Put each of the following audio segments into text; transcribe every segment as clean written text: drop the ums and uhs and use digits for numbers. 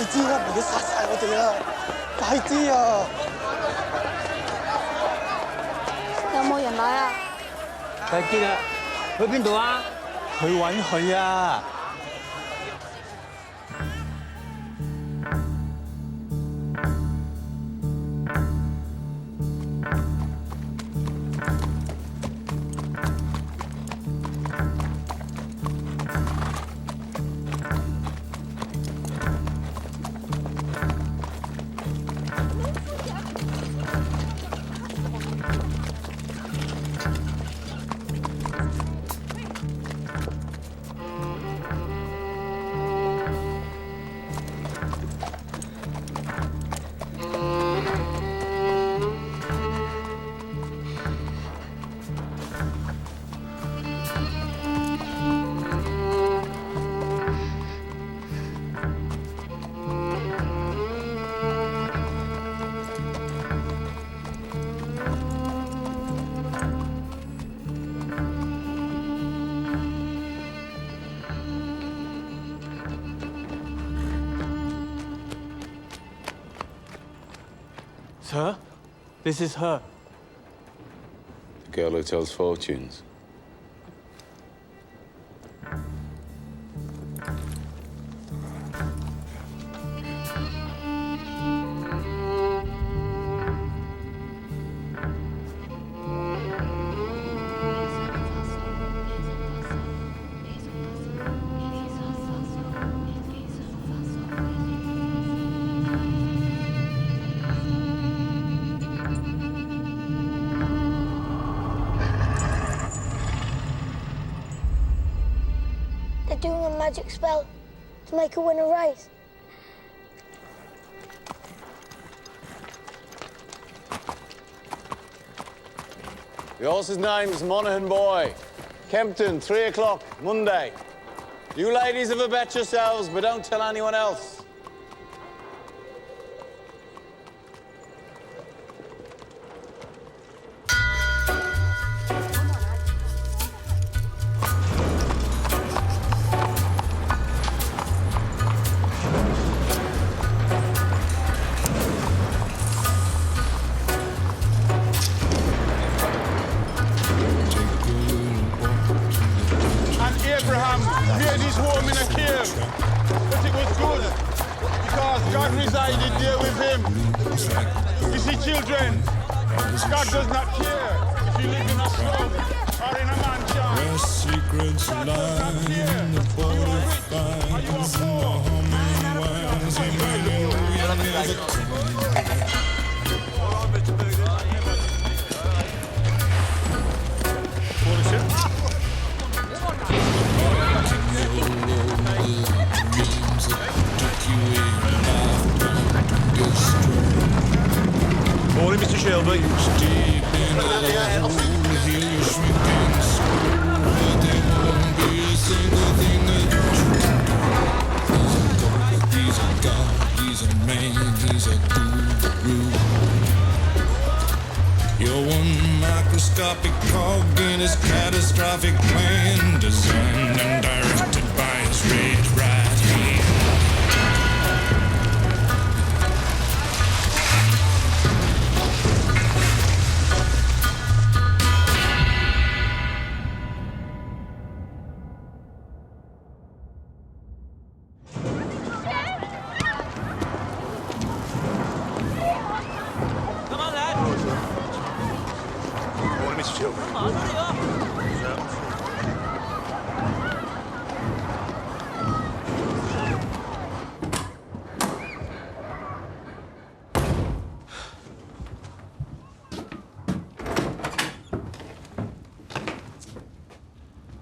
知啦，唔係佢殺晒我哋啦！快啲啊！有冇人來啊？睇見啦，去邊度啊？去揾佢啊！Sir, this is her. The girl who tells fortunes. They're doing a magic spell to make her win a race. The horse's name's Monaghan Boy. Kempton, 3 o'clock, Monday. You ladies have a bet yourselves, but don't tell anyone else. Abraham made his home in a cave, but it was good because God resided there with him. You see, children, God does not care if you live in a slum or in a mansion. Where secrets lie in the butterflies and the humming winds, Emmanuel never comes. Morning, Mr. Shelby. Deep in the hole, hear you shrinking slow, but there won't be a single thing that he's a god, he's a man, he's a guru. You're one microscopic cog in his catastrophic plan, designed and directed by his red right hand.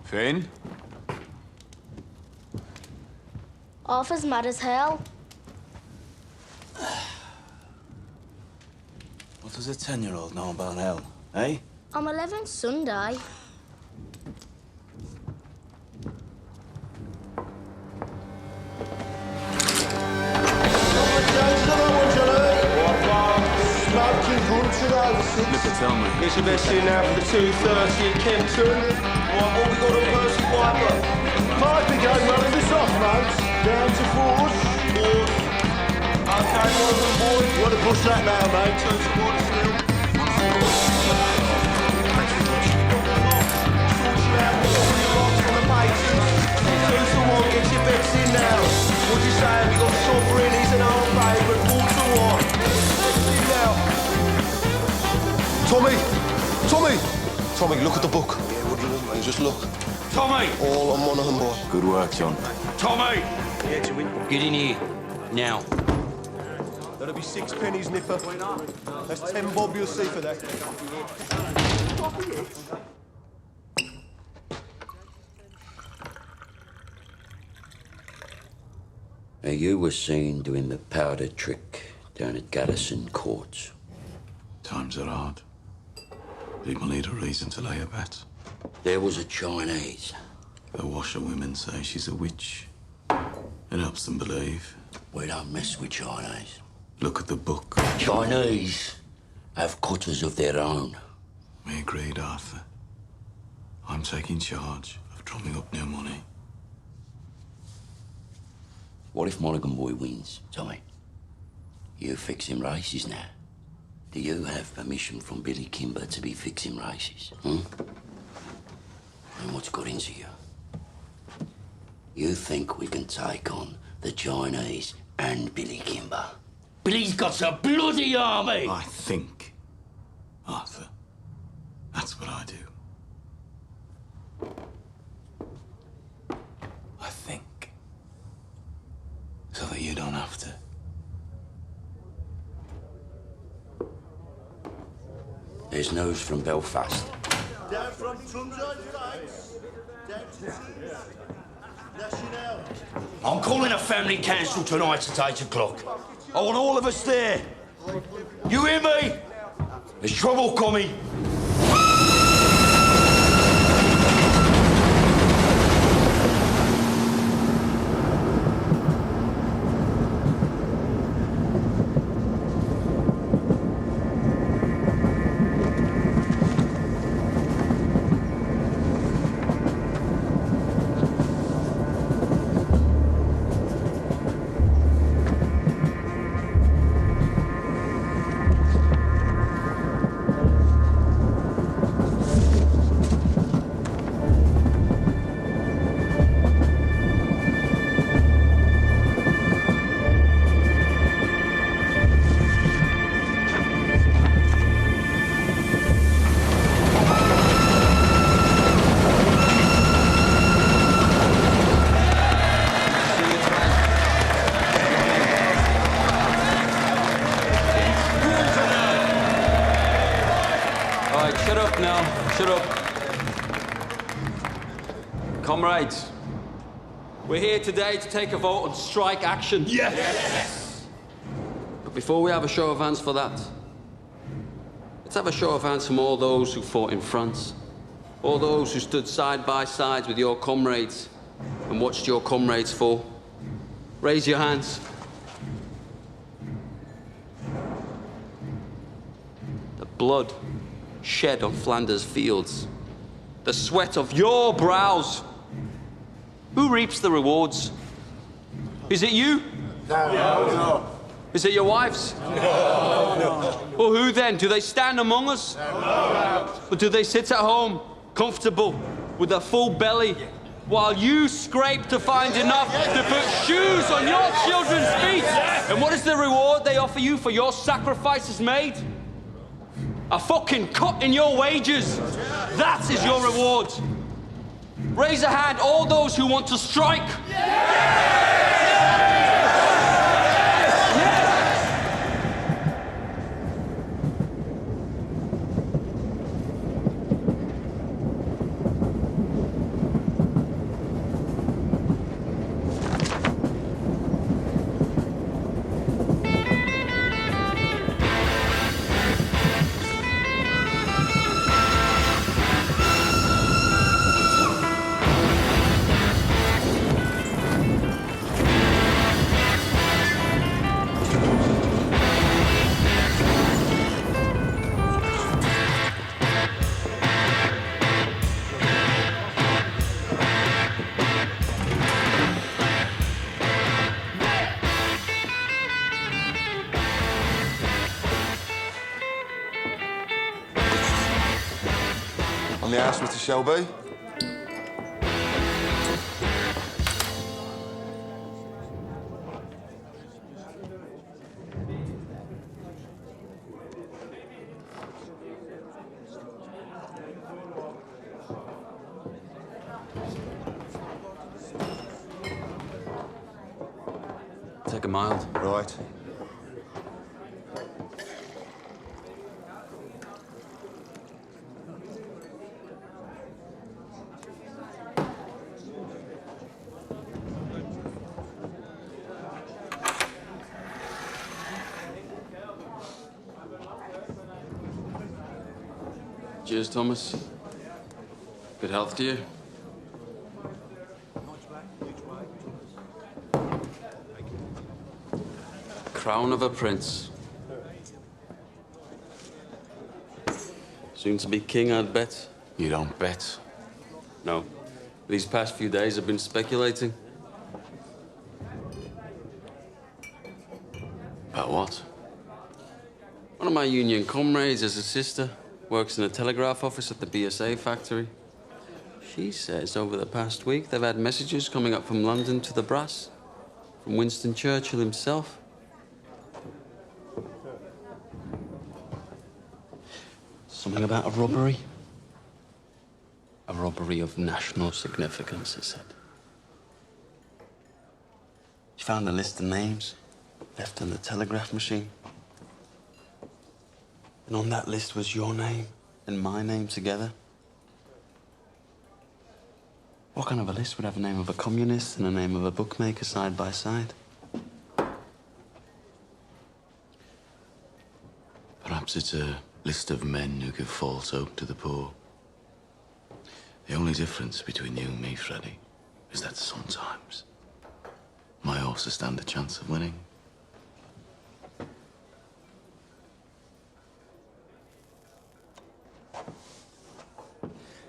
Finn? Arthur's mad as hell. What does a 10-year-old know about hell, eh? I'm 11 Sunday. Look, tell me. It's your best in now for the 2:30 at Kempton. What we got on Percy Piper? Piper game running this off, mate. Down to fours. Alright, Morgan boy, you want to push that now, mate? Turn towards the hill. Get your bets in now. What do you say? We got Sovereign, he's an old favourite, 4-1. In now. Tommy, look at the book. Yeah, what do you want, mate? Just look. Tommy! All on Monaghan boy. Good work, John. Tommy! Get in here, now. That'll be 6 pennies, Nipper. That's 10 bob you'll see for that. Now, you were seen doing the powder trick down at Garrison Courts. Times are hard. People need a reason to lay a bet. There was a Chinese. The washerwomen say she's a witch. It helps them believe. We don't mess with Chinese. Look at the book. Chinese have cutters of their own. We agreed, Arthur. I'm taking charge of drumming up new money. What if Monaghan boy wins, Tommy? You fixing races now. Do you have permission from Billy Kimber to be fixing races? And what's got into you? You think we can take on the Chinese and Billy Kimber? Billy's got a bloody army! I think, Arthur. That's what I do. I think. So that you don't have to. There's news from Belfast. Down from Trumside Fights. Down to National. I'm calling a family council tonight at 8 o'clock. I want all of us there. You hear me? There's trouble coming. Shut up. Comrades, we're here today to take a vote on strike action. Yes! But before we have a show of hands for that, let's have a show of hands from all those who fought in France, all those who stood side by side with your comrades and watched your comrades fall. Raise your hands. The blood shed on Flanders fields, the sweat of your brows. Who reaps the rewards? Is it you? No. Is it your wives? No. Well, who then? Do they stand among us? No. Or do they sit at home, comfortable, with a full belly, while you scrape to find enough to put shoes on your children's feet? And what is the reward they offer you for your sacrifices made? A fucking cut in your wages. That is your reward. Raise a hand, all those who want to strike. On the house, Mr. Shelby? Take a mild. Right. Cheers, Thomas. Good health to you. Crown of a prince. Soon to be king, I'd bet. You don't bet. No. These past few days I've been speculating. About what? One of my union comrades has a sister, works in a telegraph office at the BSA factory. She says over the past week they've had messages coming up from London to the brass, from Winston Churchill himself. Something about a robbery. A robbery of national significance, it said. She found a list of names left on the telegraph machine. And on that list was your name and my name together. What kind of a list would have a name of a communist and a name of a bookmaker side by side? Perhaps it's a list of men who give false hope to the poor. The only difference between you and me, Freddie, is that sometimes my horses stand a chance of winning.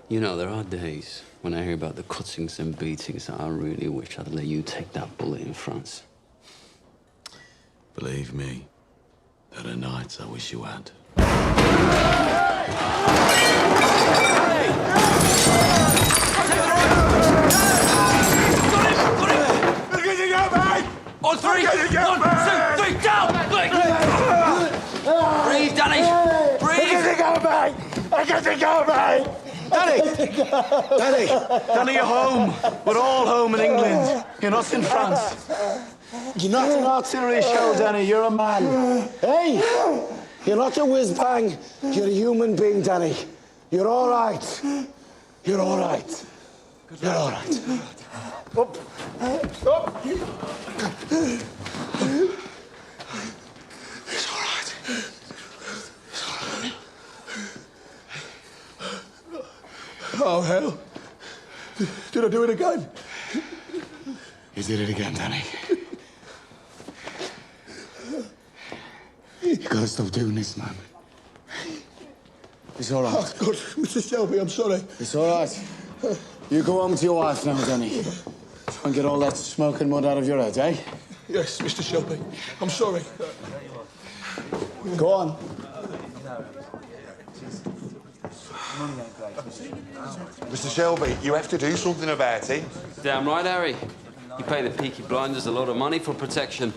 You know, there are days when I hear about the cuttings and beatings that I really wish I'd let you take that bullet in France. Believe me, there are nights I wish you had. On three! 1, 2, 3, down! Breathe, Danny! Breathe! I get to go, mate! Danny, you're home. We're all home in England. You're not in France. You're not an artillery shell, Danny. You're a man. Hey! You're not a whiz-bang. You're a human being, Danny. You're all right. You're all right. You're all right. Up. Up. It's all right. It's all right. Oh, hell. Did I do it again? You did it again, Danny. You gotta stop doing this, man. It's all right. Oh, God, Mr. Shelby, I'm sorry. It's all right. You go home to your wife now, Danny. Try and get all that smoke and mud out of your head, eh? Yes, Mr. Shelby. I'm sorry. Go on. Mr. Shelby, you have to do something about it. Damn right, Harry. You pay the peaky blinders a lot of money for protection.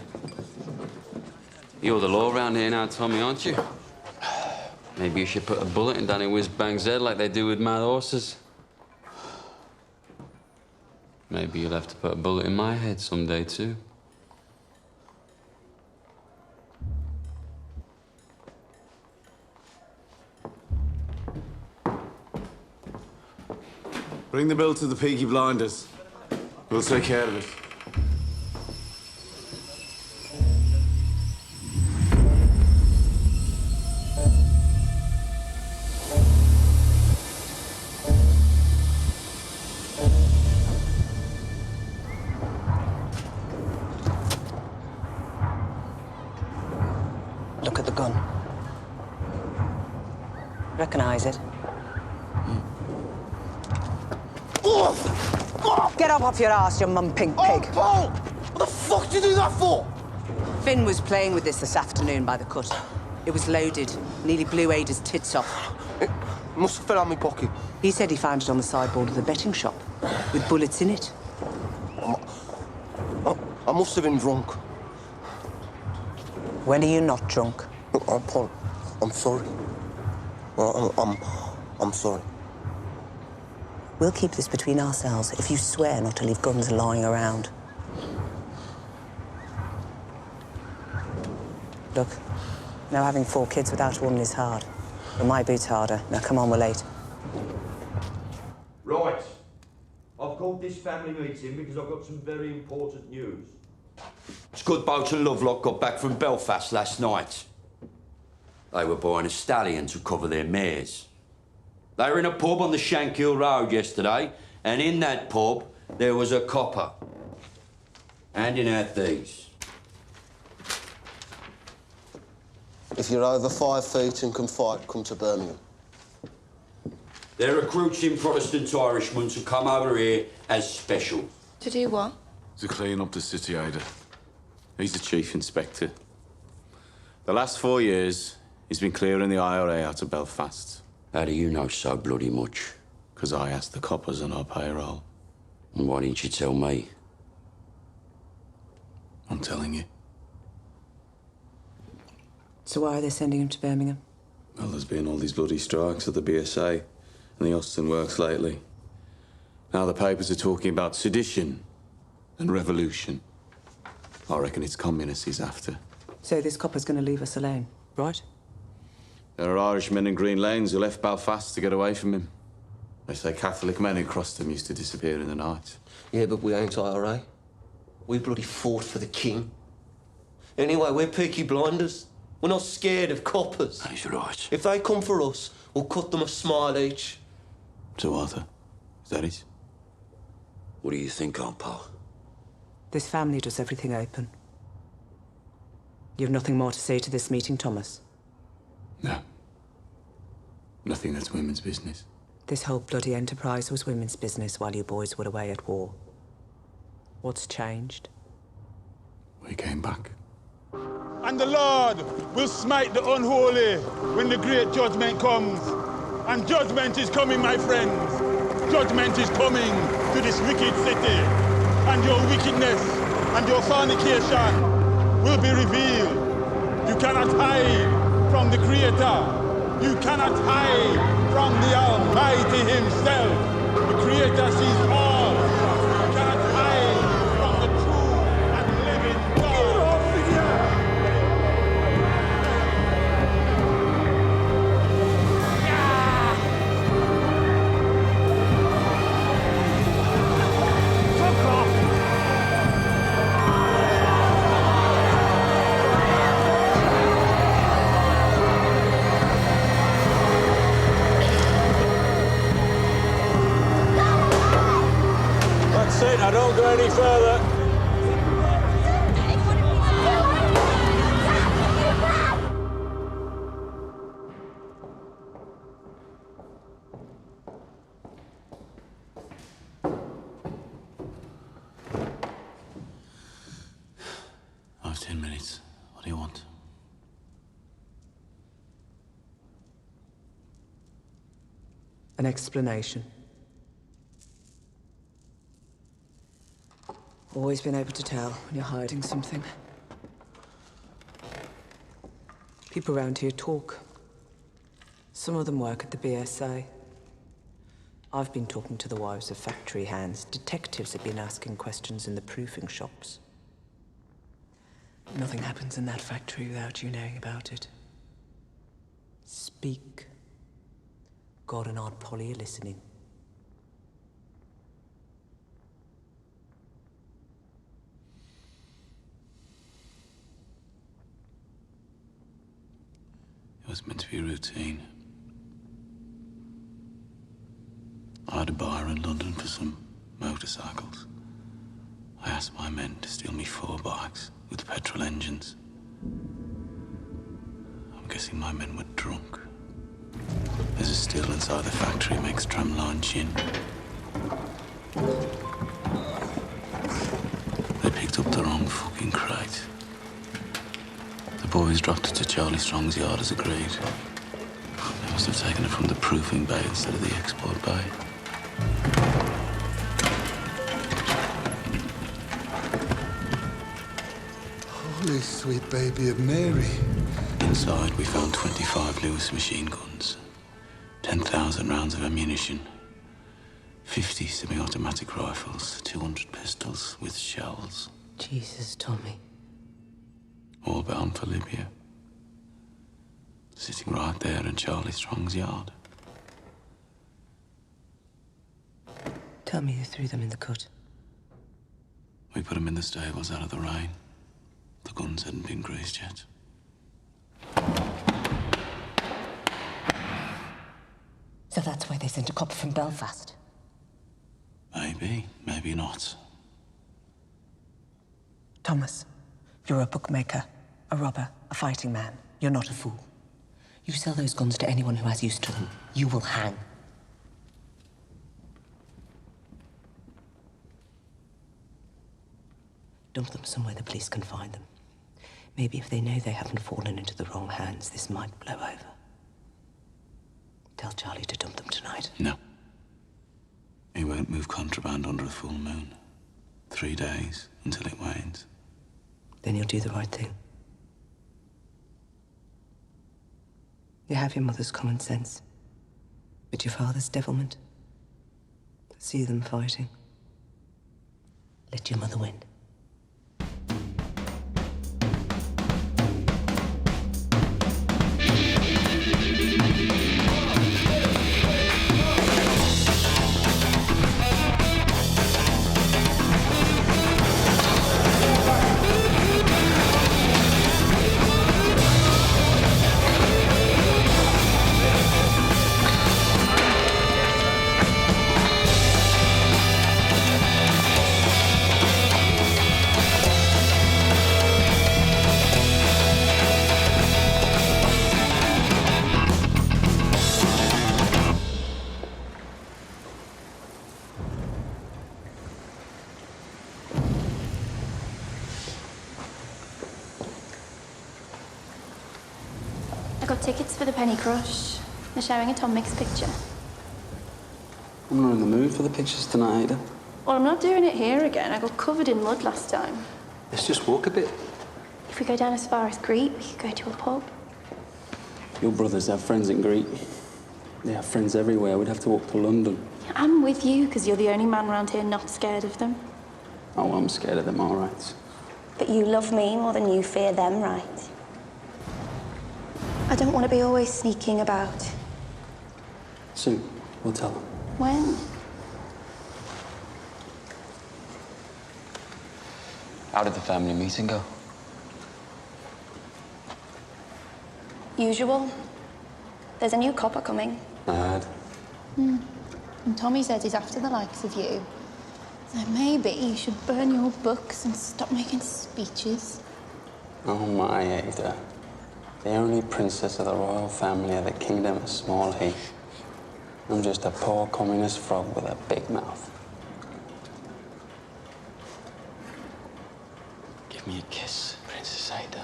You're the law around here now, Tommy, aren't you? Maybe you should put a bullet in Danny Whiz-Bang's head like they do with mad horses. Maybe you'll have to put a bullet in my head someday, too. Bring the bill to the Peaky Blinders. We'll take care of it. Look at the gun. Recognize it? Get up off your ass, you mum-pink pig. Oh, Paul! What the fuck did you do that for? Finn was playing with this afternoon by the cut. It was loaded. Nearly blew Ada's tits off. It must have fell out my pocket. He said he found it on the sideboard of the betting shop, with bullets in it. I must have been drunk. When are you not drunk? Paul, I'm sorry. I'm sorry. We'll keep this between ourselves if you swear not to leave guns lying around. Look, now having 4 kids without a woman is hard. But my boot's harder. Now come on, we're late. Right. I've called this family meeting because I've got some very important news. Scudboat and Lovelock got back from Belfast last night. They were buying a stallion to cover their mares. They were in a pub on the Shankill Road yesterday, and in that pub there was a copper handing out these. If you're over 5 feet and can fight, come to Birmingham. They're recruiting Protestant Irishmen to come over here as special. To do what? To clean up the city, Ada. He's the chief inspector. The last 4 years, he's been clearing the IRA out of Belfast. How do you know so bloody much? Because I asked the coppers on our payroll. And why didn't you tell me? I'm telling you. So why are they sending him to Birmingham? Well, there's been all these bloody strikes at the BSA and the Austin Works lately. Now the papers are talking about sedition and revolution. I reckon it's communists he's after. So this copper's going to leave us alone, right? There are Irishmen in Green Lanes who left Belfast to get away from him. They say Catholic men who crossed him used to disappear in the night. Yeah, but we ain't IRA. We bloody fought for the king. Anyway, we're peaky blinders. We're not scared of coppers. That's right. If they come for us, we'll cut them a smile each. So, Arthur, is that it? What do you think, Aunt Pal? This family does everything open. You have nothing more to say to this meeting, Thomas? No. Nothing that's women's business. This whole bloody enterprise was women's business while you boys were away at war. What's changed? We came back. And the Lord will smite the unholy when the great judgment comes. And judgment is coming, my friends. Judgment is coming to this wicked city. And your wickedness and your fornication will be revealed. You cannot hide from the Creator. You cannot hide from the Almighty Himself. The Creator sees all. You cannot hide from the true and living God. Get off of here! That's it, I don't go any further. I have 10 minutes. What do you want? An explanation. Always been able to tell when you're hiding something. People around here talk. Some of them work at the BSA. I've been talking to the wives of factory hands. Detectives have been asking questions in the proofing shops. Nothing happens in that factory without you knowing about it. Speak. God and Aunt Polly are listening. It was meant to be routine. I had a buyer in London for some motorcycles. I asked my men to steal me 4 bikes with petrol engines. I'm guessing my men were drunk. There's a still inside the factory makes tramline gin. They picked up the wrong fucking crate. The boys dropped it to Charlie Strong's yard as agreed. Must have taken it from the proofing bay instead of the export bay. Holy sweet baby of Mary. Inside, we found 25 Lewis machine guns, 10,000 rounds of ammunition, 50 semi-automatic rifles, 200 pistols with shells. Jesus, Tommy. All bound for Libya. Sitting right there in Charlie Strong's yard. Tell me who threw them in the cut. We put them in the stables out of the rain. The guns hadn't been greased yet. So that's why they sent a copper from Belfast. Maybe, maybe not. Thomas, you're a bookmaker, a robber, a fighting man. You're not a fool. You sell those guns to anyone who has use to them, you will hang. Dump them somewhere the police can find them. Maybe if they know they haven't fallen into the wrong hands, this might blow over. Tell Charlie to dump them tonight. No. He won't move contraband under a full moon. 3 days until it wanes. Then you'll do the right thing. You have your mother's common sense, but your father's devilment. See them fighting. Let your mother win. I got tickets for the Penny Crush. They're showing a Tom Mix picture. I'm not in the mood for the pictures tonight, Ada. Well, I'm not doing it here again. I got covered in mud last time. Let's just walk a bit. If we go down as far as Greet, we could go to a pub. Your brothers have friends in Greek. They have friends everywhere. We'd have to walk to London. I'm with you, because you're the only man around here not scared of them. Oh, I'm scared of them, all right. But you love me more than you fear them, right? I don't want to be always sneaking about. Soon, we'll tell them. When? How did the family meeting go? Usual. There's a new copper coming. I heard. And Tommy says he's after the likes of you. So maybe you should burn your books and stop making speeches. Oh, my Ada. The only princess of the royal family of the kingdom of Small Heath. I'm just a poor communist frog with a big mouth. Give me a kiss, Princess Ada.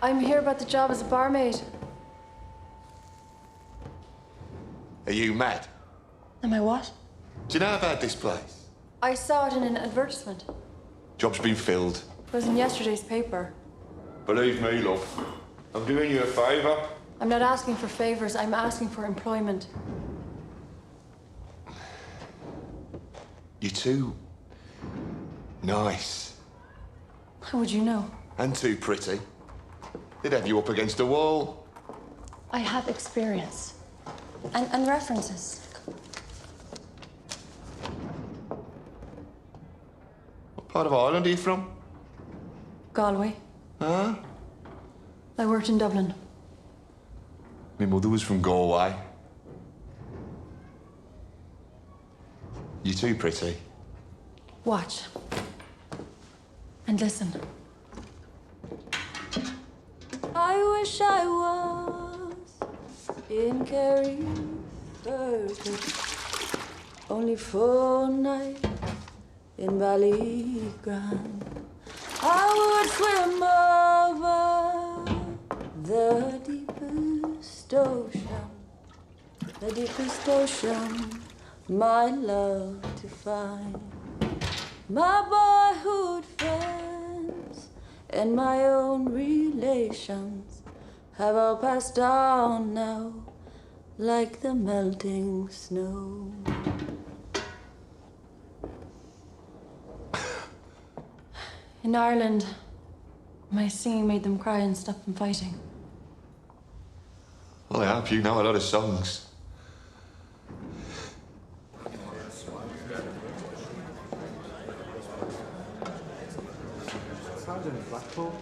I'm here about the job as a barmaid. Are you mad? Am I what? Do you know about this place? I saw it in an advertisement. Job's been filled. It was in yesterday's paper. Believe me, love. I'm doing you a favour. I'm not asking for favors, I'm asking for employment. You're too nice. How would you know? And too pretty. They'd have you up against a wall. I have experience. And references. part of Ireland are you from? Galway. Huh? I worked in Dublin. My mother was from Galway. You too pretty. Watch. And listen. I wish I was in Kerry, only for a night in Ballygrand. I would swim over the deepest ocean, my love to find. My boyhood friends and my own relations have all passed on now, like the melting snow. In Ireland, my singing made them cry and stop them fighting. Well, I hope you know a lot of songs. Blackpool.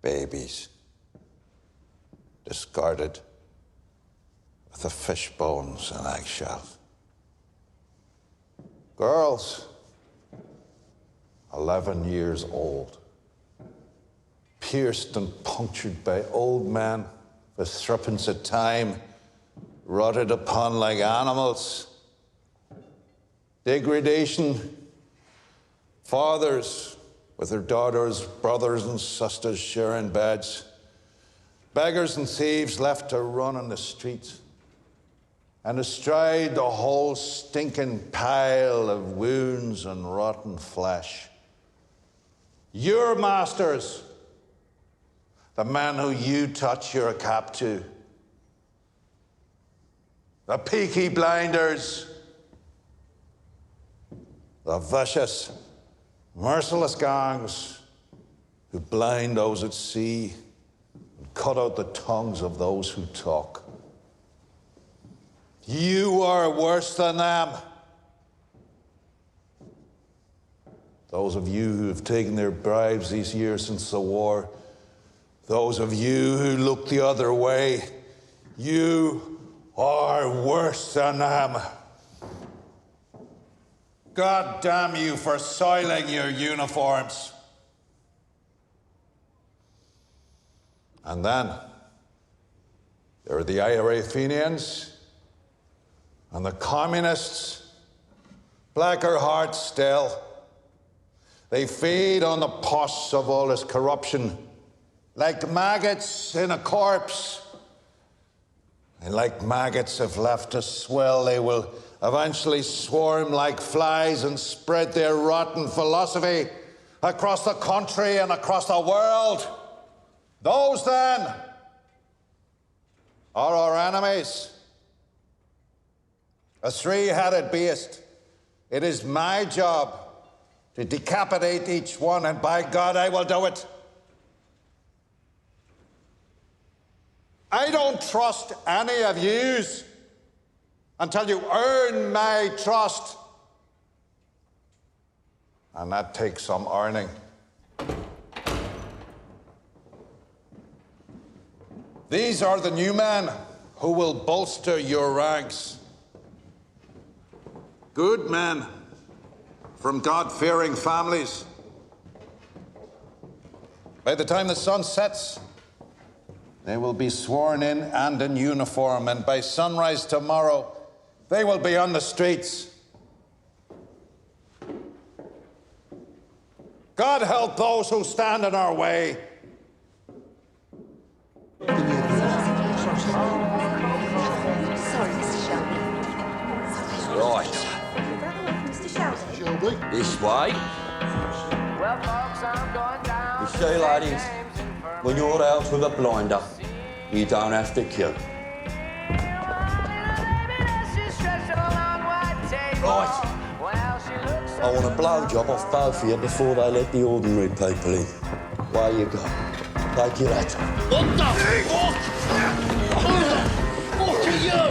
Babies, discarded with the fish bones and eggshells. Girls, 11 years old, pierced and punctured by old men with threepence of time, rotted upon like animals. Degradation, fathers with their daughters, brothers and sisters sharing beds. Beggars and thieves left to run on the streets. And astride the whole stinking pile of wounds and rotten flesh. Your masters, the men who you touch your cap to. The peaky blinders. The vicious, merciless gangs who blind those at sea and cut out the tongues of those who talk. You are worse than them. Those of you who have taken their bribes these years since the war, those of you who look the other way, you are worse than them. God damn you for soiling your uniforms. And then there are the IRA Fenians and the communists, blacker hearts still. They feed on the pus of all this corruption, like maggots in a corpse. And like maggots, if left to swell, they will eventually swarm like flies and spread their rotten philosophy across the country and across the world. Those, then, are our enemies. A three-headed beast. It is my job to decapitate each one, and by God, I will do it. I don't trust any of yous until you earn my trust. And that takes some earning. These are the new men who will bolster your ranks. Good men from God-fearing families. By the time the sun sets, they will be sworn in and in uniform, and by sunrise tomorrow, they will be on the streets. God help those who stand in our way. Shelby? This way. You see, ladies, when you're out with a blinder, you don't have to kill. Right. I want a blowjob off both of you before they let the ordinary people in. Where you go? Take your hat. What the fuck? Who the fuck are you?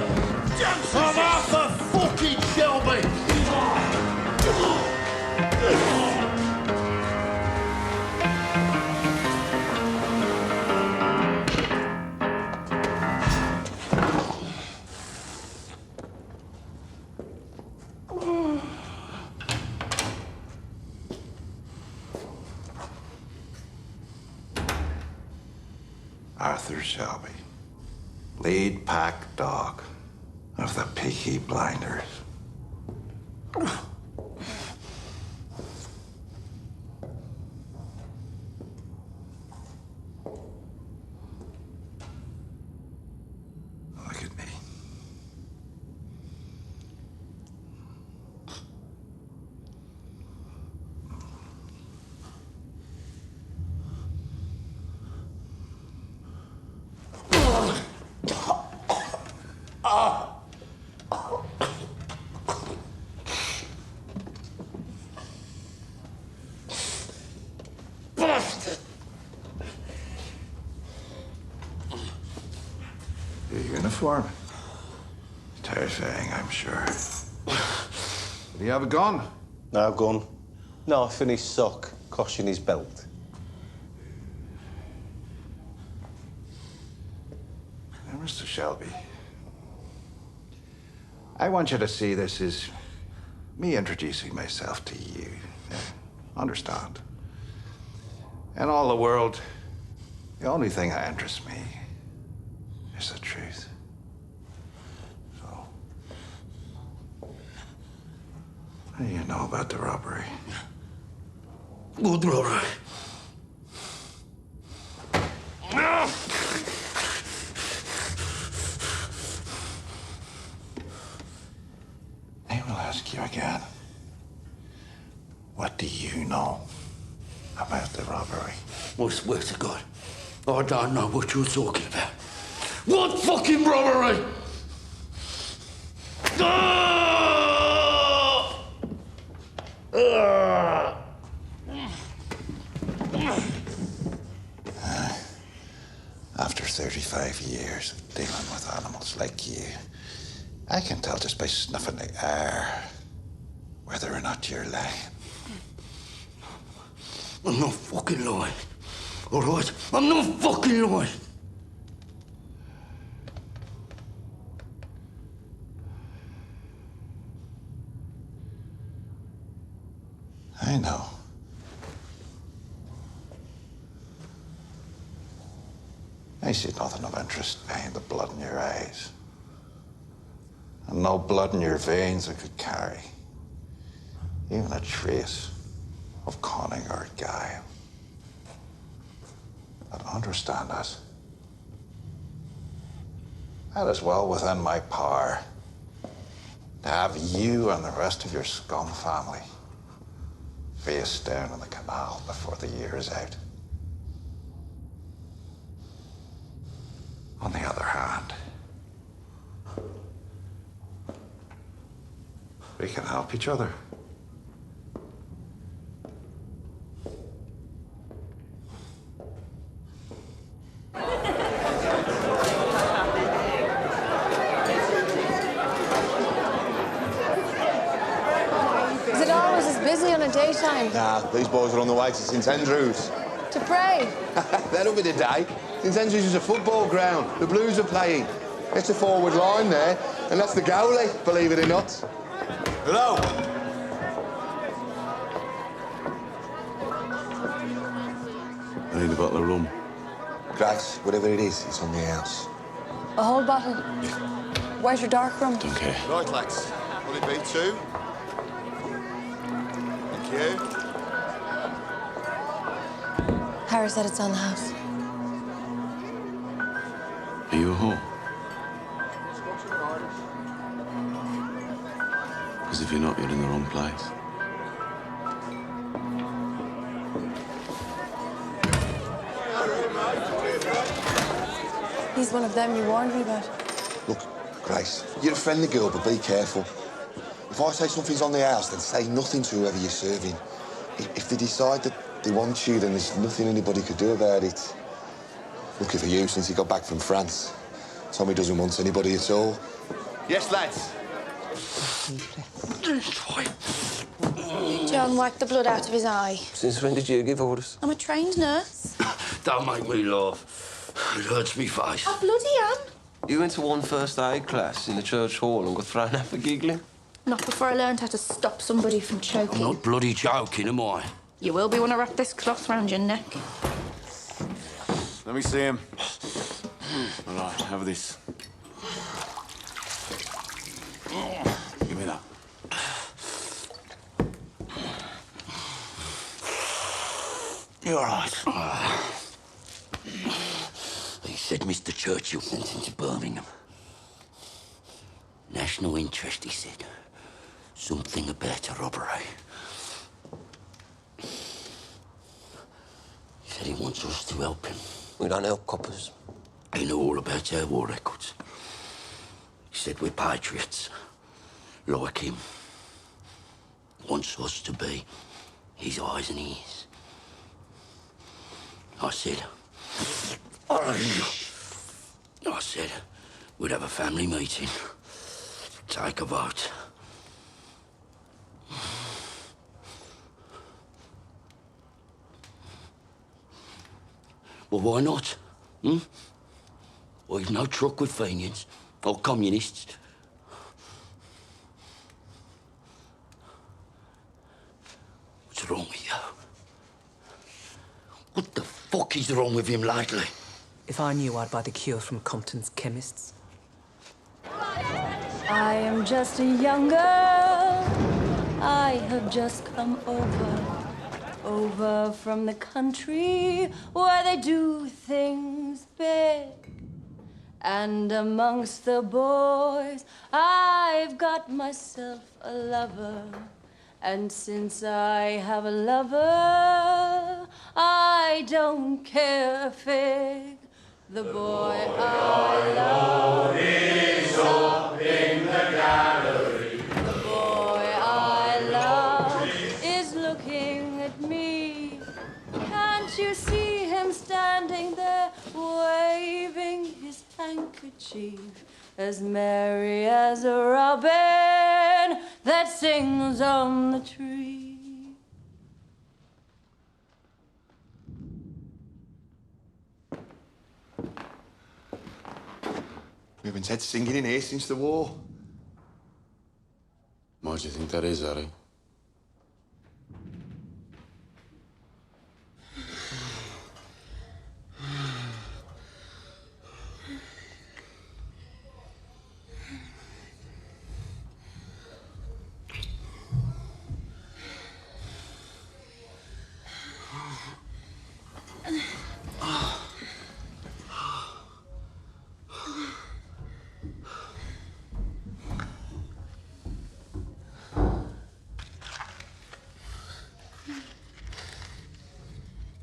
I'm Arthur fucking Shelby. Arthur Shelby, lead pack dog of the Peaky Blinders. Look at me. Your uniform. Terrifying, I'm sure. Do you have a gun? No gun. Knife in his sock, cosh in his belt. Now, Mr. Shelby, I want you to see this as me introducing myself to you. Understand? In all the world, the only thing that interests me is the truth. So, what do you know about the robbery? What robbery? I will ask you again. What do you know about the robbery? I swear to God, I don't know what you're talking about. What fucking robbery? After 35 years of dealing with animals like you, I can tell just by snuffing the air whether or not you're lying. I'm not fucking lying. All right? I'm not fucking lying. I know. I see nothing of interest behind the blood in your eyes. And no blood in your veins that could carry even a trace of cunning or guile. But understand this. That is well within my power to have you and the rest of your scum family face down in the canal before the year is out. On the other hand, we can help each other. Is it always as busy on a daytime? Nah, these boys are on the way to St Andrews. To pray? That'll be the day. St Andrews is a football ground. The Blues are playing. It's a forward line there, and that's the goalie, believe it or not. Hello. I need a bottle of rum. Grace, whatever it is, it's on the house. A whole bottle? White or dark rum? Don't care. Right, lads. Will it be 2? Thank you. Harry said it's on the house. Are you a whore? Because if you're not, you're in the wrong place. He's one of them you warned me about. Look, Grace, you're a friendly girl, but be careful. If I say something's on the house, then say nothing to whoever you're serving. If they decide that they want you, then there's nothing anybody could do about it. Lucky for you, since he got back from France. Tommy doesn't want anybody at all. Yes, lads. John wiped the blood out of his eye. Since when did you give orders? I'm a trained nurse. Don't make me laugh. It hurts me face. I bloody am. You went to one first aid class in the church hall and got thrown out for giggling? Not before I learned how to stop somebody from choking. I'm not bloody joking, am I? You will be when I wrap this cloth round your neck. Let me see him. All right, have this. Give me that. You're all right. He said Mr. Churchill sent him to Birmingham. National interest, he said. Something about a robbery. He said he wants us to help him. We don't help coppers. He knew all about our war records. He said we're patriots, like him. Wants us to be his eyes and ears. I said we'd have a family meeting, take a vote. Well, why not? We've no truck with Fenians or communists. What's wrong with you? What the fuck is wrong with him lately? If I knew, I'd buy the cure from Compton's chemists. I am just a young girl. I have just come over from the country where they do things big. And amongst the boys, I've got myself a lover. And since I have a lover, I don't care a fig. The boy I love is up in the gallery. The boy I love is looking at me. Can't you see him standing there, waving his handkerchief, as merry as a robin that sings on the tree? We haven't had singing in here since the war. Why do you think that is, Harry?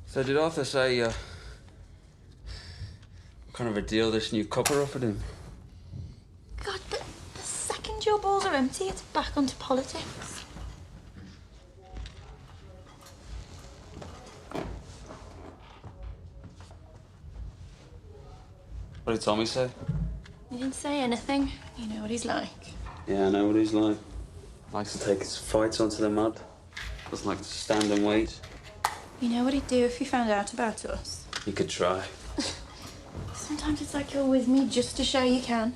So did Arthur say, what kind of a deal this new copper offered him? God, the second your balls are empty, it's back onto politics. What did Tommy say? He didn't say anything. You know what he's like. Yeah, I know what he's like. Likes to take his fights onto the mud. Doesn't like to stand and wait. You know what he'd do if he found out about us? He could try. Sometimes it's like you're with me just to show you can.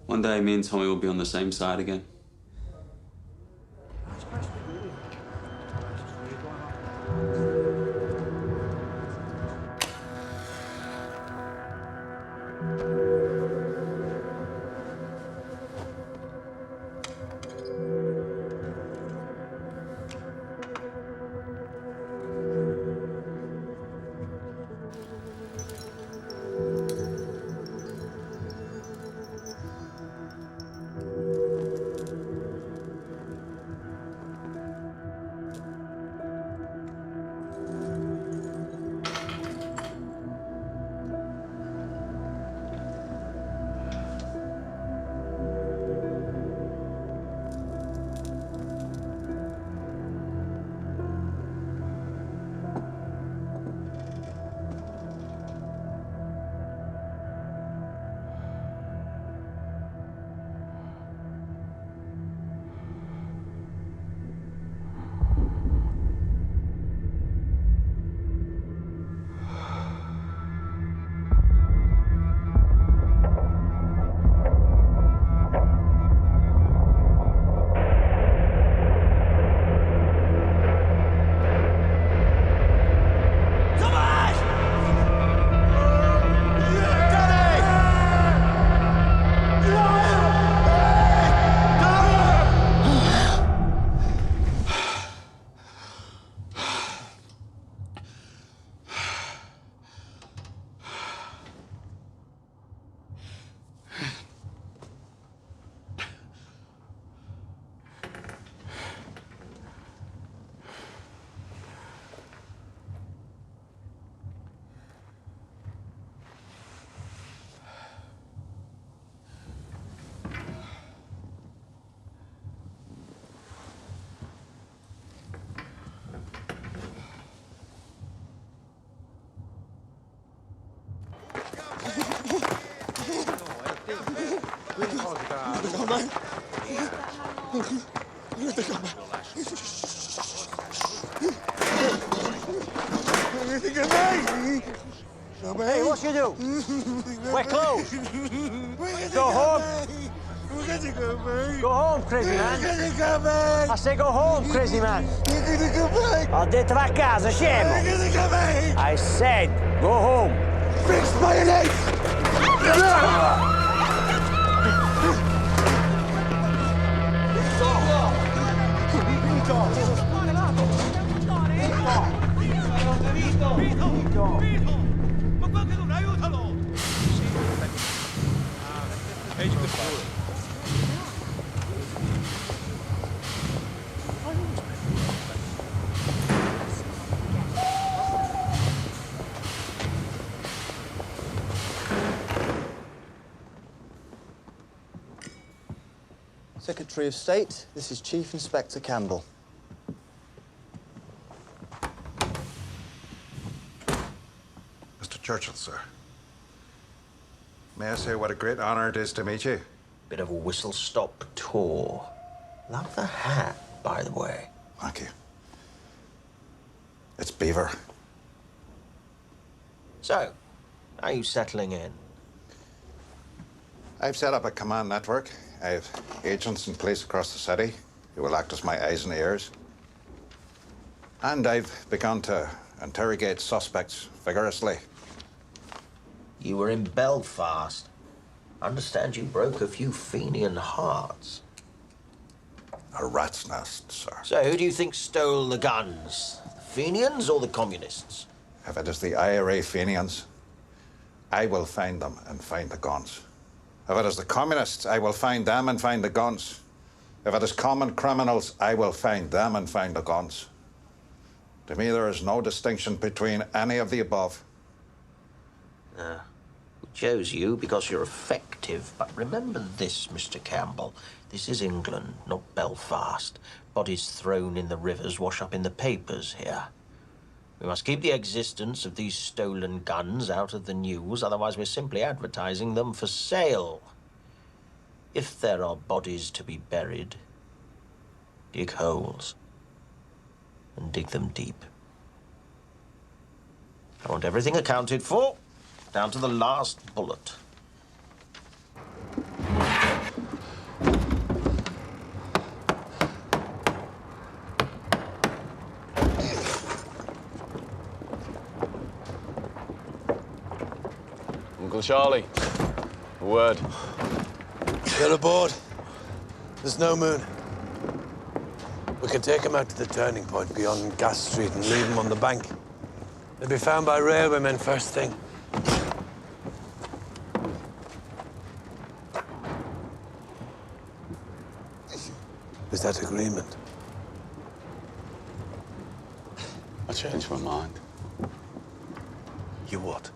One day, me and Tommy will be on the same side again. Hey, what you do? We're closed. Go home. Go home, crazy man. I say go home, crazy man. Ho detto va a casa, scemo. I said go home. Fix mayonnaise! Secretary of State, this is Chief Inspector Campbell. Mr. Churchill, sir. May I say what a great honor it is to meet you? Bit of a whistle-stop tour. Love the hat, by the way. Thank you. It's Beaver. So, are you settling in? I've set up a command network. I have agents in place across the city who will act as my eyes and ears. And I've begun to interrogate suspects vigorously. You were in Belfast. I understand you broke a few Fenian hearts. A rat's nest, sir. So who do you think stole the guns? The Fenians or the communists? If it is the IRA Fenians, I will find them and find the guns. If it is the communists, I will find them and find the guns. If it is common criminals, I will find them and find the guns. To me, there is no distinction between any of the above. We chose you because you're effective, but remember this, Mr. Campbell. This is England, not Belfast. Bodies thrown in the rivers wash up in the papers here. We must keep the existence of these stolen guns out of the news, otherwise we're simply advertising them for sale. If there are bodies to be buried, dig holes and dig them deep. I want everything accounted for, down to the last bullet. Uncle Charlie, a word. Get aboard. There's no moon. We can take them out to the turning point beyond Gas Street and leave them on the bank. They'll be found by railwaymen first thing. Is that agreement? I changed my mind. You what?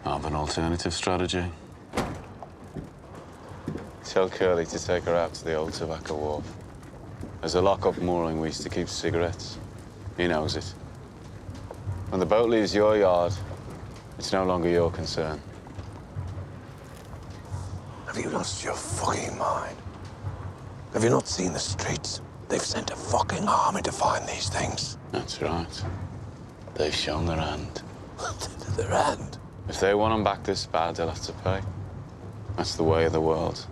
I have an alternative strategy. Tell Curly to take her out to the old tobacco wharf. There's a lock-up mooring we used to keep cigarettes. He knows it. When the boat leaves your yard, it's no longer your concern. Have you lost your fucking mind? Have you not seen the streets? They've sent a fucking army to find these things. That's right. They've shown their hand. Their hand? If they want them back this bad, they'll have to pay. That's the way of the world.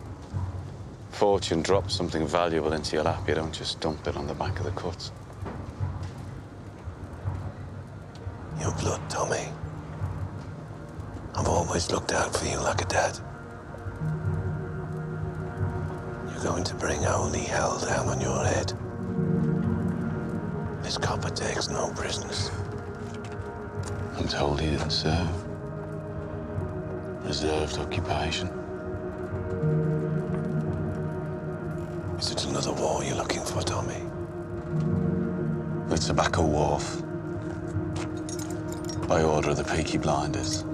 Fortune drops something valuable into your lap, you don't just dump it on the back of the cut. Your blood, Tommy. I've always looked out for you like a dad. You're going to bring holy hell down on your head. This copper takes no prisoners. I'm told he didn't serve. Reserved occupation. Is it another war you're looking for, Tommy? The Tobacco Wharf. By order of the Peaky Blinders.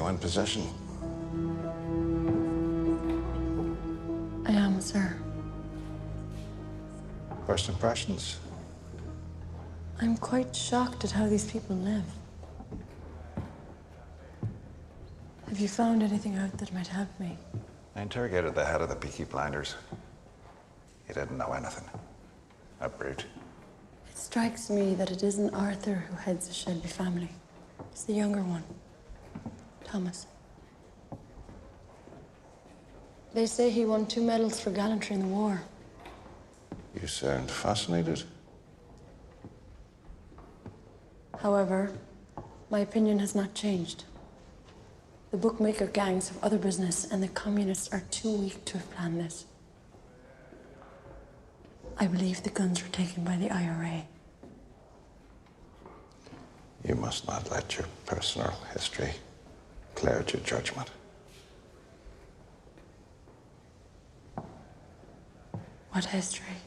in possession? I am, sir. First impressions? I'm quite shocked at how these people live. Have you found anything out that might help me? I interrogated the head of the Peaky Blinders. He didn't know anything. A brute. It strikes me that it isn't Arthur who heads the Shelby family. It's the younger one, Thomas. They say he won 2 medals for gallantry in the war. You sound fascinated. However, my opinion has not changed. The bookmaker gangs have other business, and the communists are too weak to have planned this. I believe the guns were taken by the IRA. You must not let your personal history cloud your judgment. What history?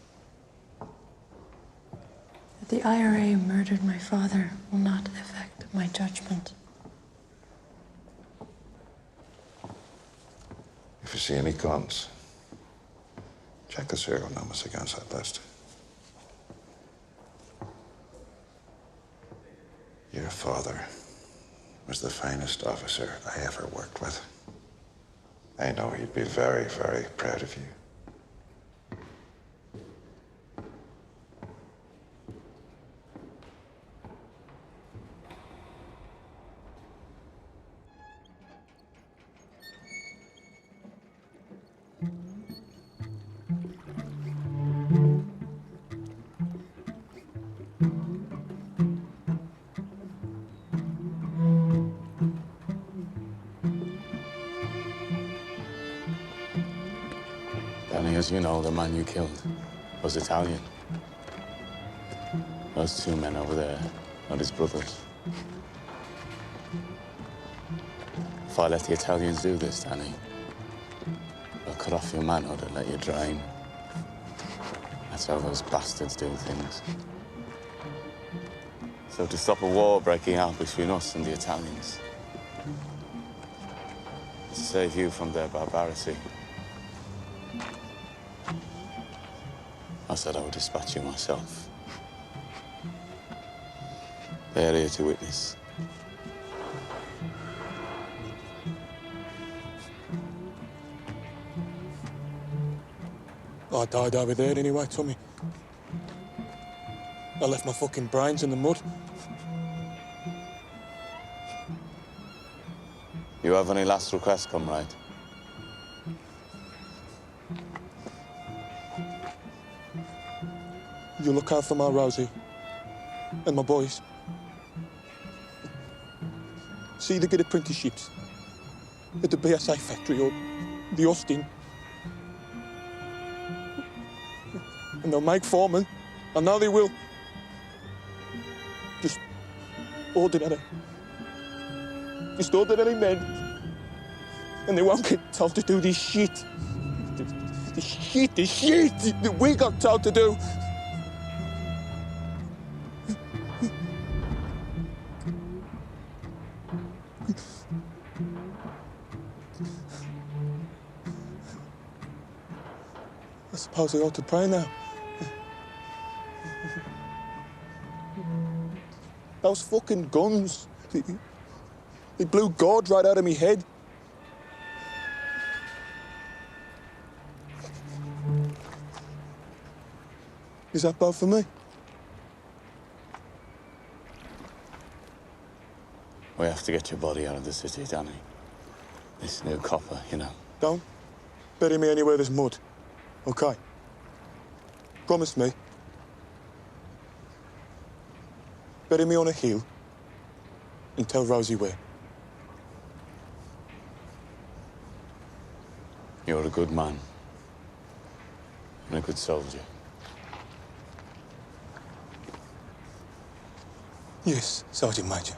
That the IRA murdered my father will not affect my judgment. If you see any guns, check the serial numbers against that list. Your father was the finest officer I ever worked with. I know he'd be very, very proud of you. Danny, as you know, the man you killed was Italian. Those 2 men over there are his brothers. If I let the Italians do this, Danny, they'll cut off your manhood and let you drain. That's how those bastards do things. So to stop a war breaking out between us and the Italians, to save you from their barbarity, I said I would dispatch you myself. They're here to witness. I died over there anyway, Tommy. I left my fucking brains in the mud. You have any last requests, comrade? You look out for my Rosie and my boys. See they get apprenticeships at the BSA factory or the Austin. And they'll make foremen. I know they will. Just ordinary. Just ordinary men. And they won't get told to do this shit. This shit that we got told to do. I suppose I ought to pray now. Those fucking guns, they blew God right out of me head. Is that bad for me? We have to get your body out of the city, Danny. This new copper, you know. Don't bury me anywhere there's mud, okay? Promise me. Bury me on a hill and tell Rosie where. You're a good man. And a good soldier. Yes, Sergeant Major.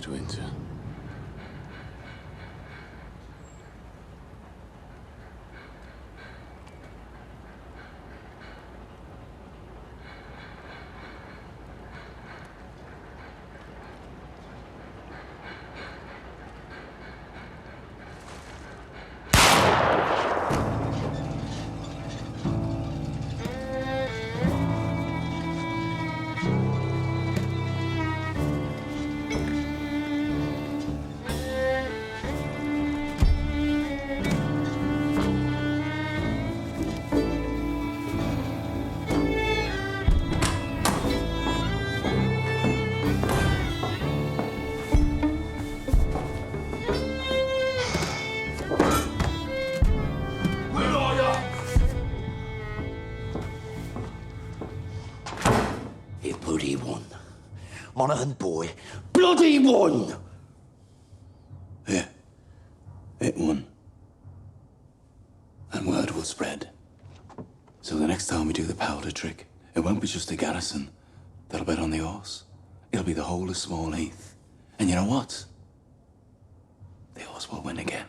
midwinter. Bloody won. Monaghan boy, bloody won! Yeah, it won. And word will spread. So the next time we do the powder trick, it won't be just the garrison that'll bet on the horse. It'll be the whole of Small Heath. And you know what? The horse will win again.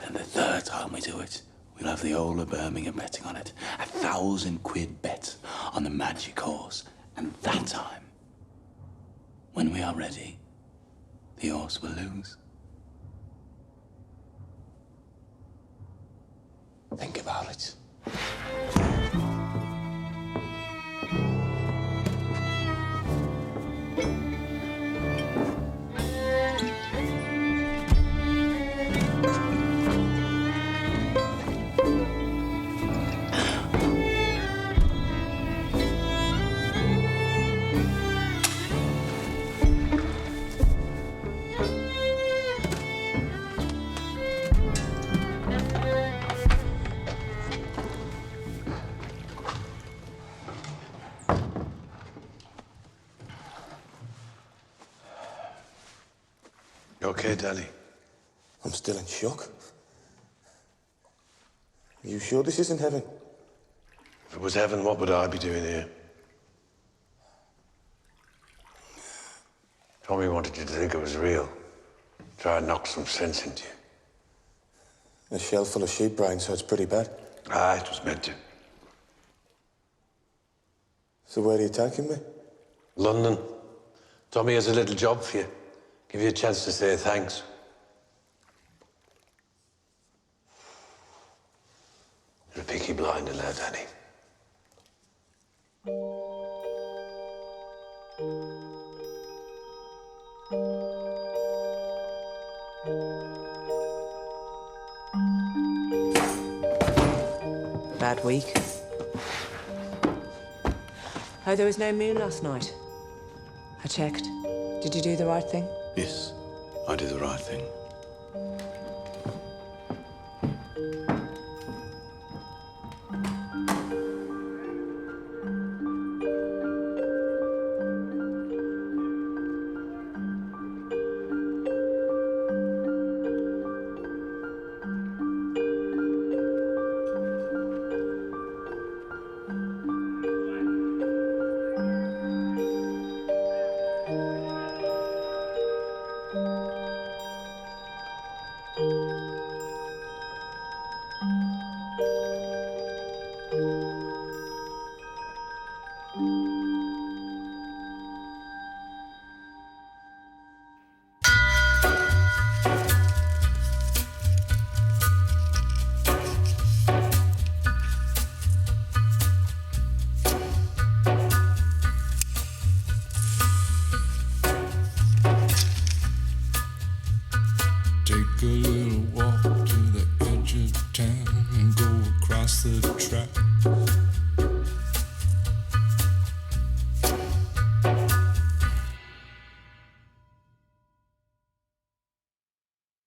And the third time we do it, we'll have the whole of Birmingham betting on it. 1,000 quid bet on the magic horse. And that time, when we are ready, the horse will lose. Think about it. You okay, Daddy? I'm still in shock. Are you sure this isn't heaven? If it was heaven, what would I be doing here? Tommy wanted you to think it was real. Try and knock some sense into you. A shell full of sheep brains, so it's pretty bad. Ah, it was meant to. So where are you taking me? London. Tommy has a little job for you. Give you a chance to say thanks. You're a peaky blinder now, Danny. Bad week. Oh, there was no moon last night. I checked. Did you do the right thing? Yes, I did the right thing. Take a little walk to the edge of town and go across the track.